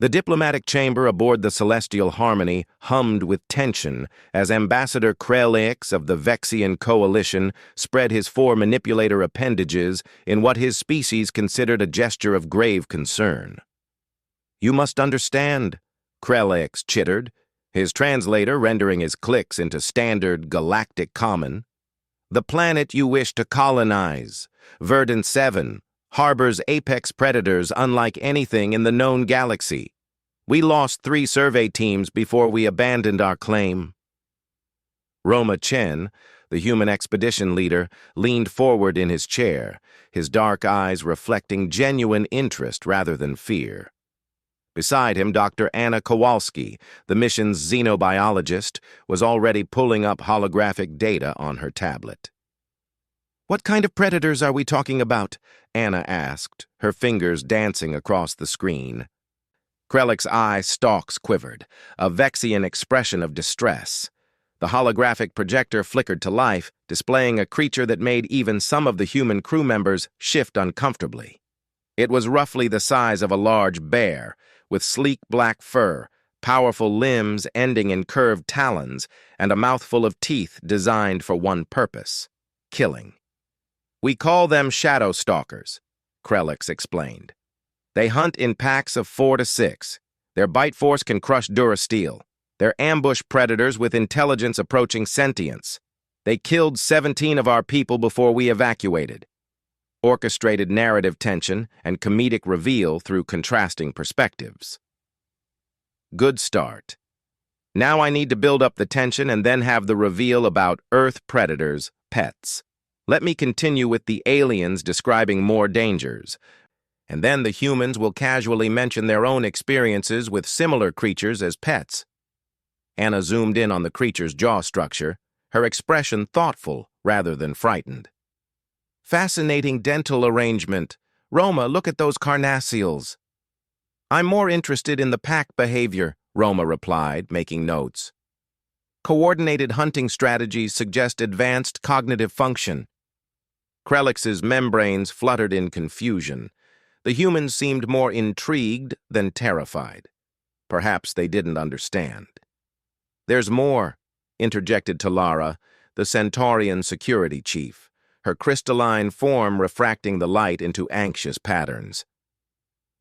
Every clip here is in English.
The diplomatic chamber aboard the Celestial Harmony hummed with tension as Ambassador Krelix of the Vexian Coalition spread his four manipulator appendages in what his species considered a gesture of grave concern. "You must understand," Krelix chittered, his translator rendering his clicks into standard galactic common. "The planet you wish to colonize, Verdant 7, harbors apex predators unlike anything in the known galaxy. We lost 3 survey teams before we abandoned our claim." Roma Chen, the human expedition leader, leaned forward in his chair, his dark eyes reflecting genuine interest rather than fear. Beside him, Dr. Anna Kowalski, the mission's xenobiologist, was already pulling up holographic data on her tablet. "What kind of predators are we talking about?" Anna asked, her fingers dancing across the screen. Krelix's eye stalks quivered, a Vexian expression of distress. The holographic projector flickered to life, displaying a creature that made even some of the human crew members shift uncomfortably. It was roughly the size of a large bear, with sleek black fur, powerful limbs ending in curved talons, and a mouthful of teeth designed for one purpose: killing. "We call them shadow stalkers," Krelix explained. "They hunt in packs of 4 to 6. Their bite force can crush durasteel. They're ambush predators with intelligence approaching sentience. They killed 17 of our people before we evacuated." Orchestrated narrative tension and comedic reveal through contrasting perspectives. Good start. Now I need to build up the tension and then have the reveal about Earth predators, pets. Let me continue with the aliens describing more dangers, and then the humans will casually mention their own experiences with similar creatures as pets. Anna zoomed in on the creature's jaw structure, her expression thoughtful rather than frightened. "Fascinating dental arrangement. Roma, look at those carnassials." "I'm more interested in the pack behavior," Roma replied, making notes. "Coordinated hunting strategies suggest advanced cognitive function." Krelix's membranes fluttered in confusion. The humans seemed more intrigued than terrified. Perhaps they didn't understand. "There's more," interjected Talara, the Centaurian security chief, her crystalline form refracting the light into anxious patterns.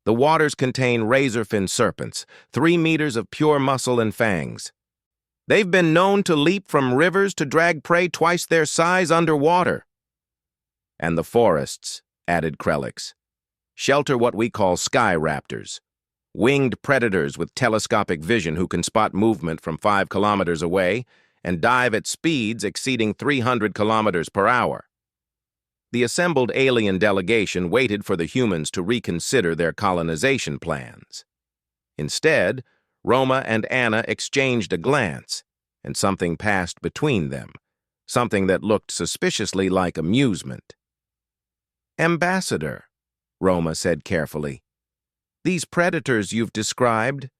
"The waters contain razor-fin serpents, 3 meters of pure muscle and fangs. They've been known to leap from rivers to drag prey twice their size underwater." "And the forests," added Krelix, "shelter what we call sky raptors, winged predators with telescopic vision who can spot movement from 5 kilometers away and dive at speeds exceeding 300 kilometers per hour." The assembled alien delegation waited for the humans to reconsider their colonization plans. Instead, Roma and Anna exchanged a glance, and something passed between them, something that looked suspiciously like amusement. "Ambassador," Roma said carefully, "these predators you've described,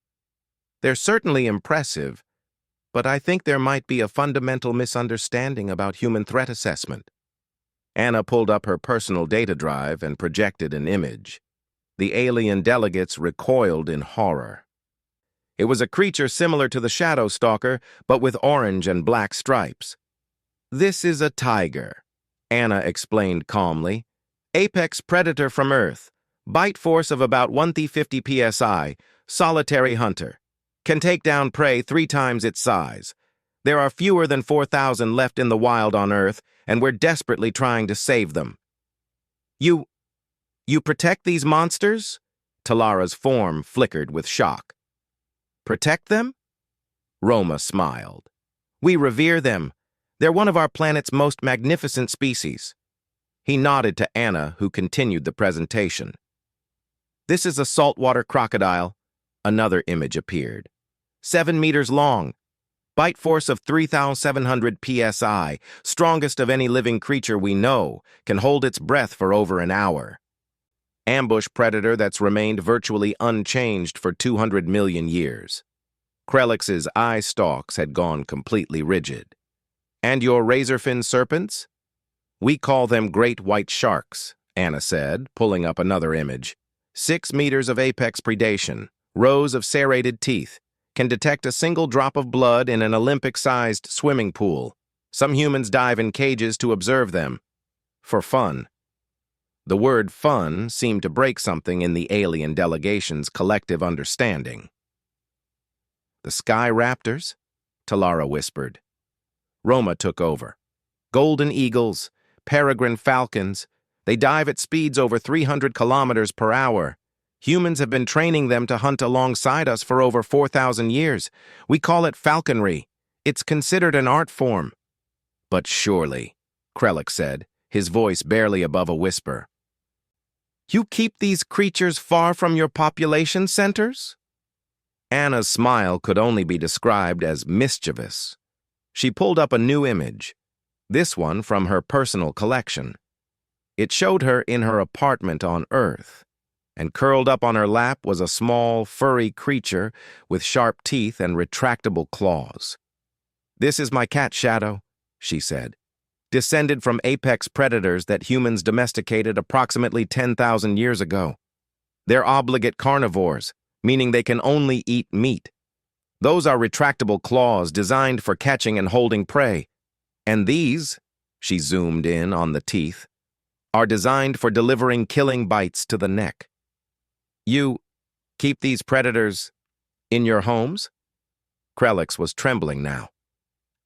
they're certainly impressive, but I think there might be a fundamental misunderstanding about human threat assessment." Anna pulled up her personal data drive and projected an image. The alien delegates recoiled in horror. It was a creature similar to the Shadow Stalker, but with orange and black stripes. "This is a tiger," Anna explained calmly. "Apex predator from Earth. Bite force of about 150 psi. Solitary hunter. Can take down prey 3 times its size. There are fewer than 4,000 left in the wild on Earth, and we're desperately trying to save them." You protect these monsters?" Talara's form flickered with shock. "Protect them?" Roma smiled. "We revere them. They're one of our planet's most magnificent species." He nodded to Anna, who continued the presentation. "This is a saltwater crocodile." Another image appeared. 7 meters long. Bite force of 3,700 psi, strongest of any living creature we know, can hold its breath for over an hour. Ambush predator that's remained virtually unchanged for 200 million years. Krelix's eye stalks had gone completely rigid. "And your razor-fin serpents?" "We call them great white sharks," Anna said, pulling up another image. 6 meters of apex predation, rows of serrated teeth, can detect a single drop of blood in an Olympic-sized swimming pool. Some humans dive in cages to observe them. For fun. The word fun seemed to break something in the alien delegation's collective understanding. The Sky Raptors? Talara whispered. Roma took over. Golden eagles, peregrine falcons, they dive at speeds over 300 kilometers per hour. Humans have been training them to hunt alongside us for over 4,000 years. We call it falconry. It's considered an art form. But surely, Krellick said, his voice barely above a whisper. You keep these creatures far from your population centers? Anna's smile could only be described as mischievous. She pulled up a new image, this one from her personal collection. It showed her in her apartment on Earth, and curled up on her lap was a small, furry creature with sharp teeth and retractable claws. This is my cat, Shadow, she said. Descended from apex predators that humans domesticated approximately 10,000 years ago. They're obligate carnivores, meaning they can only eat meat. Those are retractable claws designed for catching and holding prey. And these, she zoomed in on the teeth, are designed for delivering killing bites to the neck. You keep these predators in your homes? Krellick was trembling now.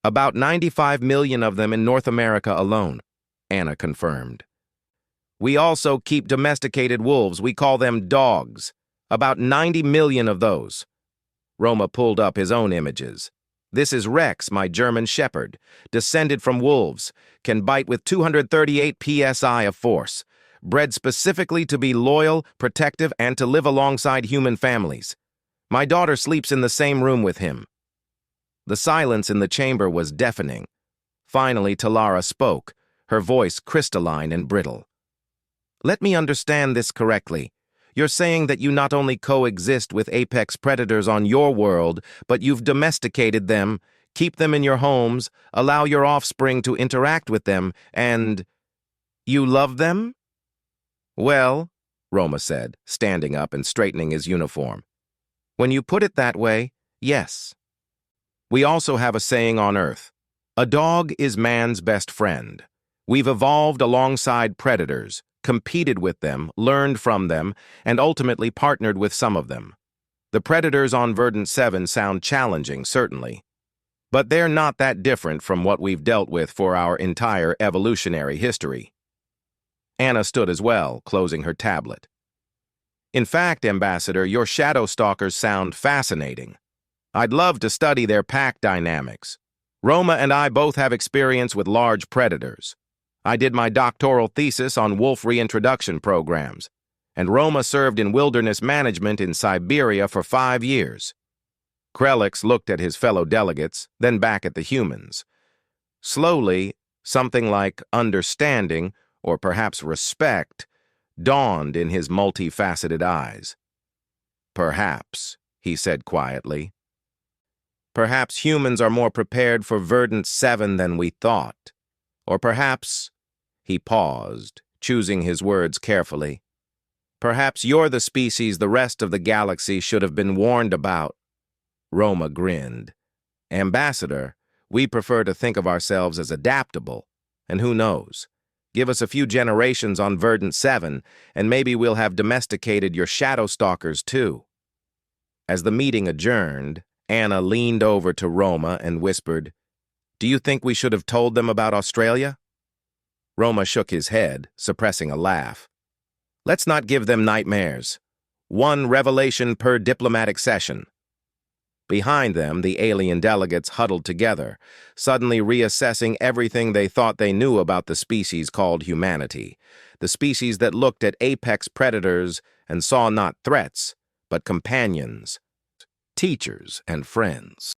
About 95 million of them in North America alone, Anna confirmed. We also keep domesticated wolves. We call them dogs. About 90 million of those. Roma pulled up his own images. This is Rex, my German shepherd, descended from wolves, can bite with 238 psi of force, bred specifically to be loyal, protective, and to live alongside human families. My daughter sleeps in the same room with him. The silence in the chamber was deafening. Finally, Talara spoke, her voice crystalline and brittle. Let me understand this correctly. You're saying that you not only coexist with apex predators on your world, but you've domesticated them, keep them in your homes, allow your offspring to interact with them, and you love them? Well, Roma said, standing up and straightening his uniform. When you put it that way, yes. We also have a saying on Earth. A dog is man's best friend. We've evolved alongside predators, competed with them, learned from them, and ultimately partnered with some of them. The predators on Verdant 7 sound challenging, certainly. But they're not that different from what we've dealt with for our entire evolutionary history. Anna stood as well, closing her tablet. In fact, Ambassador, your shadow stalkers sound fascinating. I'd love to study their pack dynamics. Roma and I both have experience with large predators. I did my doctoral thesis on wolf reintroduction programs, and Roma served in wilderness management in Siberia for 5 years. Krellick looked at his fellow delegates, then back at the humans. Slowly, something like understanding, or perhaps respect, dawned in his multifaceted eyes. Perhaps, he said quietly. Perhaps humans are more prepared for Verdant 7 than we thought. Or perhaps, he paused, choosing his words carefully, perhaps you're the species the rest of the galaxy should have been warned about. Roma grinned. Ambassador, we prefer to think of ourselves as adaptable, and who knows? Give us a few generations on Verdant 7, and maybe we'll have domesticated your shadow stalkers too. As the meeting adjourned, Anna leaned over to Roma and whispered, Do you think we should have told them about Australia? Roma shook his head, suppressing a laugh. Let's not give them nightmares. 1 revelation per diplomatic session. Behind them, the alien delegates huddled together, suddenly reassessing everything they thought they knew about the species called humanity, the species that looked at apex predators and saw not threats, but companions, teachers, and friends.